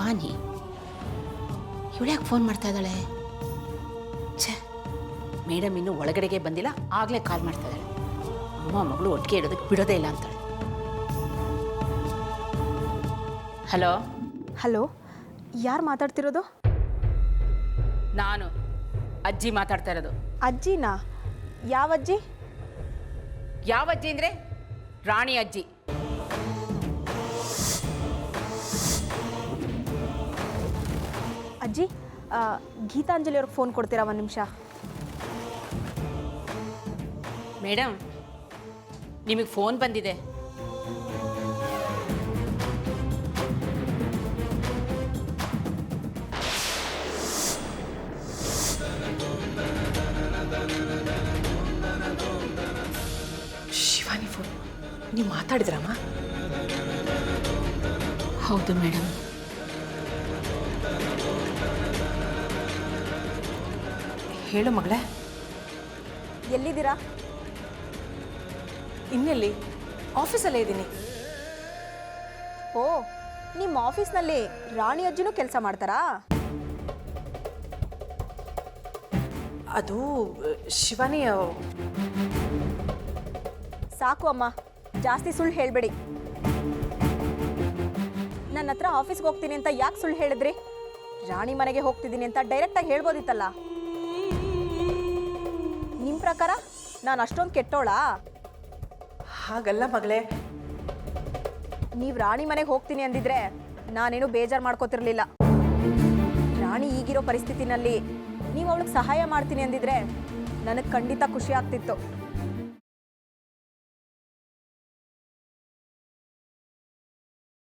ಶಿವಾನಿ ಇವಳು ಯಾಕೆ ಫೋನ್ ಮಾಡ್ತಾ ಇದ್ದಾಳೆ? ಛೇ, ಮೇಡಮ್ ಇನ್ನೂ ಒಳಗಡೆಗೆ ಬಂದಿಲ್ಲ, ಆಗಲೇ ಕಾಲ್ ಮಾಡ್ತಾ ಇದ್ದಾಳೆ. ಅಮ್ಮ ಮಗಳು ಒಟ್ಟಿಗೆ ಇಡೋದಕ್ಕೆ ಬಿಡೋದೇ ಇಲ್ಲ ಅಂತಾಳೆ. ಹಲೋ ಹಲೋ, ಯಾರು ಮಾತಾಡ್ತಿರೋದು? ನಾನು ಅಜ್ಜಿ ಮಾತಾಡ್ತಾ ಇರೋದು. ಅಜ್ಜಿನಾ? ಯಾವ ಅಜ್ಜಿ? ಯಾವ ಅಜ್ಜಿ ಅಂದರೆ ರಾಣಿ ಅಜ್ಜಿ. ಅಜ್ಜಿ, ಗೀತಾಂಜಲಿ ಅವ್ರಿಗೆ ಫೋನ್ ಕೊಡ್ತೀರಾ ಒಂದು ನಿಮಿಷ? ಮೇಡಮ್, ನಿಮಗೆ ಫೋನ್ ಬಂದಿದೆ. ಶಿವಾನಿ ಫೋನ್. ನೀವು ಮಾತಾಡಿದ್ರಮ್ಮ? ಹೌದು ಮೇಡಮ್. ಹೇಳು ಮಗಳೇ. ಎಲ್ಲಿದ್ದೀರಾ? ಇನ್ನೆಲ್ಲಿ? ಆಫೀಸಲ್ಲೇ ಇದ್ದೀನಿ. ಓ, ನಿಮ್ಮ ಆಫೀಸ್ನಲ್ಲಿ ರಾಣಿ ಅಜ್ಜಿನೂ ಕೆಲಸ ಮಾಡ್ತಾರಾ? ಅದು ಶಿವಾನಿ. ಸಾಕು ಅಮ್ಮ, ಜಾಸ್ತಿ ಸುಳ್ಳು ಹೇಳಬೇಡಿ. ನನ್ನ ಹತ್ರ ಆಫೀಸ್ಗೆ ಹೋಗ್ತೀನಿ ಅಂತ ಯಾಕೆ ಸುಳ್ಳು ಹೇಳಿದ್ರಿ? ರಾಣಿ ಮನೆಗೆ ಹೋಗ್ತಿದ್ದೀನಿ ಅಂತ ಡೈರೆಕ್ಟಾಗಿ ಹೇಳ್ಬೋದಿತ್ತಲ್ಲ. ನಿಮ್ಮ ಪ್ರಕಾರ ನಾನು ಅಷ್ಟೊಂದು ಕೆಟ್ಟೋಳಾ? ಹಾಗಲ್ಲ ಮಗಳೇ. ನೀವು ರಾಣಿ ಮನೆಗೆ ಹೋಗ್ತೀನಿ ಅಂದಿದ್ರೆ ನಾನೇನು ಬೇಜಾರು ಮಾಡ್ಕೋತಿರ್ಲಿಲ್ಲ. ರಾಣಿ ಈಗಿರೋ ಪರಿಸ್ಥಿತಿನಲ್ಲಿ ನೀವು ಅವಳಿಗೆ ಸಹಾಯ ಮಾಡ್ತೀನಿ ಅಂದಿದ್ರೆ ನನಗೆ ಖಂಡಿತ ಖುಷಿ ಆಗ್ತಿತ್ತು.